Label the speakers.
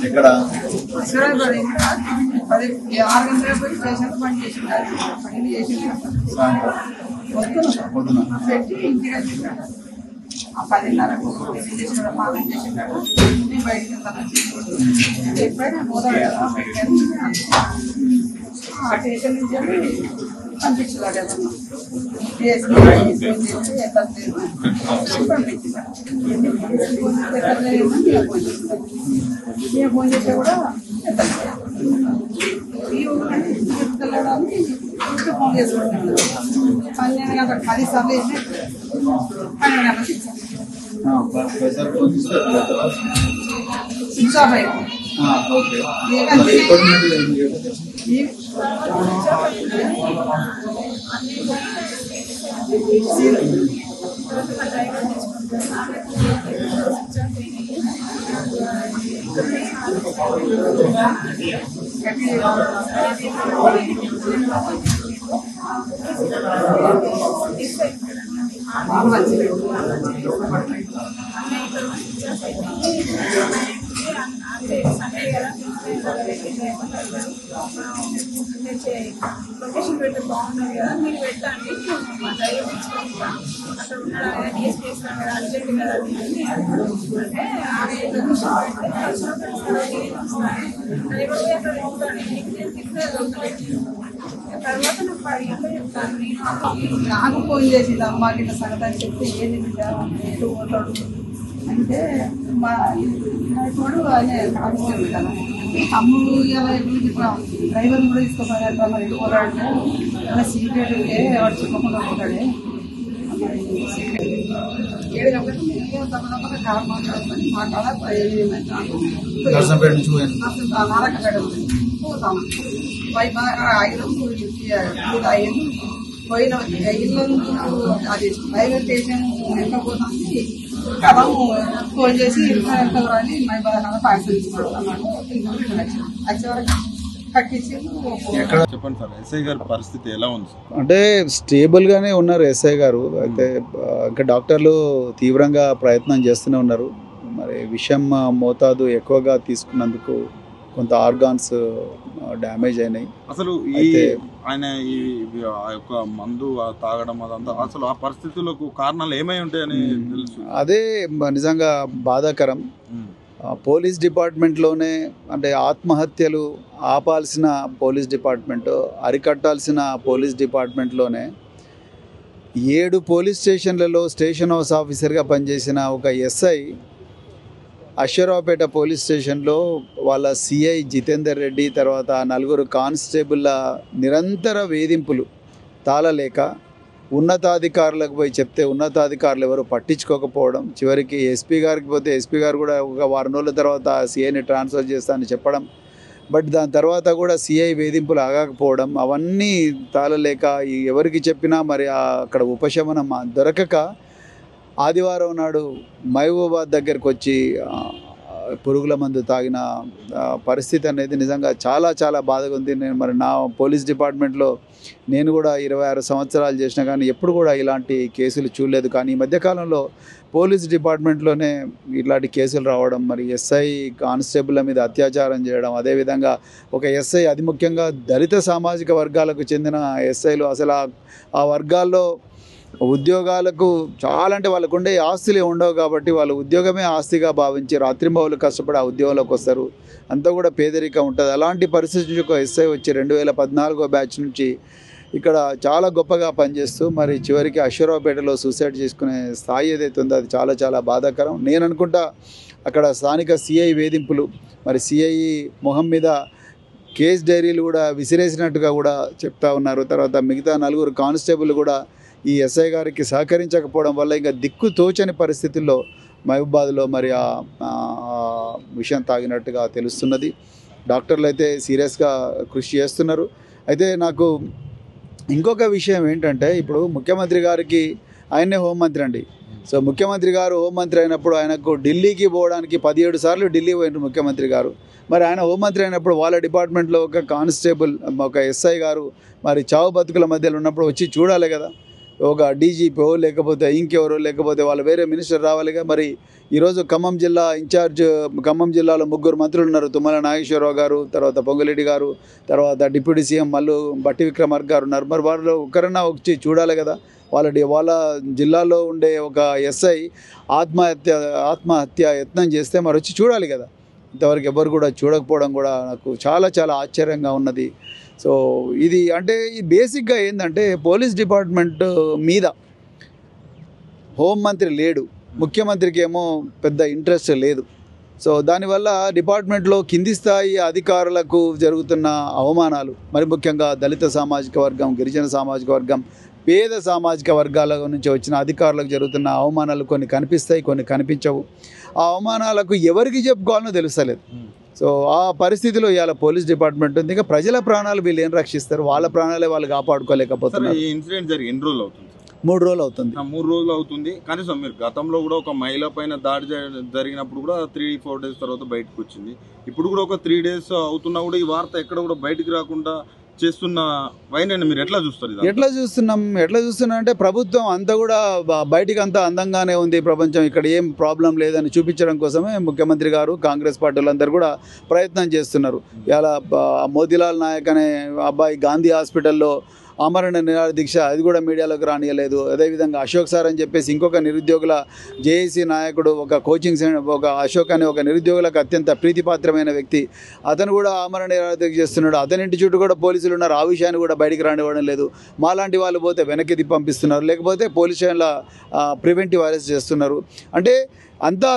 Speaker 1: ఎక్కడ
Speaker 2: 6 గంటల పోయి స్టేషన్ పని చేసిండు పొద్దున పెట్టి ఇంటికి వచ్చింటాడు. ఆ 10:30కు చేసిన పాలన చేసింటాడు. నేను బయటికి వెళ్తాను ఎప్పుడైనా పోతాడు ఆ స్టేషన్ నుంచి పంపించలేదు ఫోన్ చేస్తే కూడా వెళ్ళడానికి ఫోన్ చేసుకుంటాను. 12 గంటలకు 10 సార్లు వేసిన 12 గంటలకు స్విచ్ ఆఫ్ అయిపోయింది.
Speaker 3: లొకేషన్ పెడితే బాగున్నది కదా, మీరు పెట్టండి డ్రైవర్ తెచ్చుకుంటా అక్కడ ఉన్నాడు ఆయన డిఎస్పీ చేస్తాను కదా అర్జెంట్ కదా అంటే ఆమె డ్రైవర్ పోయి అక్కడ ఉంటాను తర్వాత నాకు 10 గంటలు చెప్తాను.
Speaker 2: నాకు ఫోన్ చేసింది అమ్మ గిట్ల సంగతి అని చెప్తే ఏది ఎటు పోతాడు అంటే మా తోడు ఆయన కానిస్టేబుల్ కదా తమ్ముడు ఇలా డ్రైవర్ కూడా తీసుకోపోయాడు మరి ఎటు పోతాడంటే అలా సీక్రెట్ ఉంటే వాడు చెప్పకుండా పోతాడే మరి సీక్రెట్ 7 గంటలకు తప్పకుండా కార్ మాట్లాడుతుంది నారాయణపేట పోతాను పోయిన ఇల్లు అది రైల్వే స్టేషన్ ఎంత పోతుంది కదా ఫోన్ చేసి ఎంత రాని మై బాగా పార్సల్ తీసుకుంటాను వచ్చే వరకు
Speaker 1: చెప్పండి సార్, ఎస్ఐ గారి పరిస్థితి ఎలా ఉంది?
Speaker 4: అంటే స్టేబుల్గానే ఉన్నారు ఎస్ఐ గారు. అయితే ఇంకా డాక్టర్లు తీవ్రంగా ప్రయత్నం చేస్తూనే ఉన్నారు. మరి విషం మోతాదు ఎక్కువగా తీసుకున్నందుకు కొంత ఆర్గాన్స్ డ్యామేజ్ అయినాయి.
Speaker 1: అసలు ఆయన ఈ యొక్క మందు తాగడం అదంతా అసలు ఆ పరిస్థితులకు కారణాలు ఏమై ఉంటాయని తెలుసు.
Speaker 4: అదే నిజంగా బాధాకరం. పోలీస్ డిపార్ట్మెంట్లోనే అంటే ఆత్మహత్యలు ఆపాల్సిన పోలీస్ డిపార్ట్మెంట్, అరికట్టాల్సిన పోలీస్ డిపార్ట్మెంట్లోనే 7 పోలీస్ స్టేషన్లలో స్టేషన్ హౌస్ ఆఫీసర్గా పనిచేసిన ఒక ఎస్ఐ అశ్వరావుపేట పోలీస్ స్టేషన్లో వాళ్ళ సిఐ జితేందర్ రెడ్డి తర్వాత 4 కానిస్టేబుల్ల నిరంతర వేధింపులు తాళలేక ఉన్నతాధికారులకు పోయి చెప్తే ఉన్నతాధికారులు ఎవరు పట్టించుకోకపోవడం, చివరికి ఎస్పీ గారికి పోతే ఎస్పీ గారు కూడా ఒక వారం రోజుల తర్వాత సిఐని ట్రాన్స్ఫర్ చేస్తానని చెప్పడం, బట్ దాని తర్వాత కూడా సిఐ వేధింపులు ఆగకపోవడం, అవన్నీ తాళలేక ఎవరికి చెప్పినా మరి అక్కడ ఉపశమనం దొరకక ఆదివారం నాడు మహబూబాబాద్ దగ్గరకు వచ్చి పురుగుల మందు తాగిన పరిస్థితి అనేది నిజంగా చాలా చాలా బాధగా ఉంది. నేను మరి నా పోలీస్ డిపార్ట్మెంట్లో నేను కూడా 26 సంవత్సరాలు చేసినా కానీ ఎప్పుడు కూడా ఇలాంటి కేసులు చూడలేదు. కానీ ఈ మధ్యకాలంలో పోలీస్ డిపార్ట్మెంట్లోనే ఇలాంటి కేసులు రావడం, మరి ఎస్ఐ కానిస్టేబుల్ల మీద అత్యాచారం చేయడం, అదేవిధంగా ఒక ఎస్ఐ అది ముఖ్యంగా దళిత సామాజిక వర్గాలకు చెందిన ఎస్ఐలు అసలు ఆ వర్గాల్లో ఉద్యోగాలకు చాలా అంటే వాళ్ళకు ఉండే ఆస్తులే ఉండవు కాబట్టి వాళ్ళు ఉద్యోగమే ఆస్తిగా భావించి రాత్రింబవళ్ళు కష్టపడి ఆ ఉద్యోగంలోకి వస్తారు. అంతా కూడా పేదరికం ఉంటుంది. అలాంటి పరిస్థితి ఒక ఎస్ఐ వచ్చి 2014 బ్యాచ్ నుంచి ఇక్కడ చాలా గొప్పగా పనిచేస్తూ మరి చివరికి అశ్వరావుపేటలో సూసైడ్ చేసుకునే స్థాయి ఏదైతే ఉందో అది చాలా చాలా బాధాకరం. నేను అనుకుంటా అక్కడ స్థానిక సిఐ వేధింపులు, మరి సిఐ మొహం మీద కేస్ డైరీలు కూడా విసిరేసినట్టుగా కూడా చెప్తా ఉన్నారు. తర్వాత మిగతా 4 కానిస్టేబుల్ కూడా ఈ ఎస్ఐ గారికి సహకరించకపోవడం వల్ల ఇంకా దిక్కు తోచని పరిస్థితుల్లో మహబూబాబాద్లో మరి ఆ విషయం తాగినట్టుగా తెలుస్తున్నది. డాక్టర్లు అయితే సీరియస్గా కృషి చేస్తున్నారు. అయితే నాకు ఇంకొక విషయం ఏంటంటే ఇప్పుడు ముఖ్యమంత్రి గారికి ఆయనే హోంమంత్రి అండి. సో ముఖ్యమంత్రి గారు హోంమంత్రి అయినప్పుడు ఆయనకు ఢిల్లీకి పోవడానికి 17 సార్లు ఢిల్లీ పోయినారు ముఖ్యమంత్రి గారు. మరి ఆయన హోంమంత్రి అయినప్పుడు వాళ్ళ డిపార్ట్మెంట్లో ఒక కానిస్టేబుల్ ఒక ఎస్ఐ గారు మరి చావు బతుకుల మధ్యలో ఉన్నప్పుడు వచ్చి చూడాలి కదా. ఒక డీజీపీ లేకపోతే ఇంకెవరో లేకపోతే వాళ్ళు వేరే మినిస్టర్ రావాలిగా. మరి ఈరోజు ఖమ్మం జిల్లా ఇన్ఛార్జ్, ఖమ్మం జిల్లాలో 3 మంత్రులు ఉన్నారు. తుమ్మల నాగేశ్వరరావు గారు, తర్వాత పొంగులేటి గారు, తర్వాత డిప్యూటీ సీఎం మల్లు భట్టి విక్రమార్క గారు ఉన్నారు. మరి వాళ్ళు ఒక్కరన్నా వచ్చి చూడాలి కదా. వాళ్ళ జిల్లాలో ఉండే ఒక ఎస్ఐ ఆత్మహత్య యత్నం చేస్తే మరి వచ్చి చూడాలి కదా. ఇంతవరకు ఎవరు కూడా చూడకపోవడం కూడా నాకు చాలా చాలా ఆశ్చర్యంగా ఉన్నది. సో ఇది అంటే ఈ బేసిక్గా ఏంటంటే పోలీస్ డిపార్ట్మెంట్ మీద హోంమంత్రి లేడు, ముఖ్యమంత్రికి ఏమో పెద్ద ఇంట్రెస్ట్ లేదు. సో దానివల్ల డిపార్ట్మెంట్లో కింది స్థాయి అధికారులకు జరుగుతున్న అవమానాలు, మరి ముఖ్యంగా దళిత సామాజిక వర్గం, గిరిజన సామాజిక వర్గం, పేద సామాజిక వర్గాల నుంచి వచ్చిన అధికారులకు జరుగుతున్న అవమానాలు కొన్ని కనిపిస్తాయి, కొన్ని కనిపించవు. ఆ అవమానాలకు ఎవరికి చెప్పుకోవాలనో తెలుస్తలేదు. సో ఆ పరిస్థితిలో ఇవాళ పోలీస్ డిపార్ట్మెంట్ ఉంది. ఇంకా ప్రజల ప్రాణాలు వీళ్ళు ఏం రక్షిస్తారు? వాళ్ళ ప్రాణాలే వాళ్ళు కాపాడుకోలేకపోతున్నారు.
Speaker 1: ఈ ఇన్సిడెంట్ జరిగి ఎన్ని రోజులు అవుతుంది?
Speaker 4: 3 రోజులు అవుతుంది.
Speaker 1: 3 రోజులు అవుతుంది. కనీసం మీరు గతంలో కూడా ఒక మహిళ పైన దాడి జరిగినప్పుడు కూడా 3-4 డేస్ తర్వాత బయటకు వచ్చింది. ఇప్పుడు కూడా ఒక 3 డేస్ అవుతున్నా కూడా ఈ వార్త ఎక్కడ కూడా బయటకు రాకుండా చేస్తున్న వైనాన్ని మీరు ఎట్లా చూస్తారు?
Speaker 4: ఎట్లా చూస్తున్నా అంటే ప్రభుత్వం అంతా కూడా బయటికి అంతా అందంగానే ఉంది, ప్రపంచం ఇక్కడ ఏం ప్రాబ్లం లేదని చూపించడం కోసమే ముఖ్యమంత్రి గారు, కాంగ్రెస్ పార్టీలందరూ కూడా ప్రయత్నం చేస్తున్నారు. ఇలా మోతీలాల్ నాయక్ అనే అబ్బాయి గాంధీ హాస్పిటల్లో ఆమరణ నిరాహార దీక్ష, అది కూడా మీడియాలోకి రానియలేదు. అదేవిధంగా అశోక్ సార్ అని చెప్పేసి ఇంకొక నిరుద్యోగుల జేఏసీ నాయకుడు, ఒక కోచింగ్ సెంటర్, ఒక అశోక్ అనే ఒక నిరుద్యోగులకు అత్యంత ప్రీతిపాత్రమైన వ్యక్తి, అతను కూడా ఆమరణ నిరాహార దీక్ష చేస్తున్నాడు. అతని ఇంటి చుట్టూ కూడా పోలీసులు ఉన్నారు. ఆ విషయాన్ని కూడా బయటికి రానివ్వడం లేదు. మాలాంటి వాళ్ళు పోతే వెనక్కి పంపిస్తున్నారు, లేకపోతే పోలీస్ స్టేషన్ల ప్రివెంటివ్ అరెస్ట్ చేస్తున్నారు. అంటే అంతా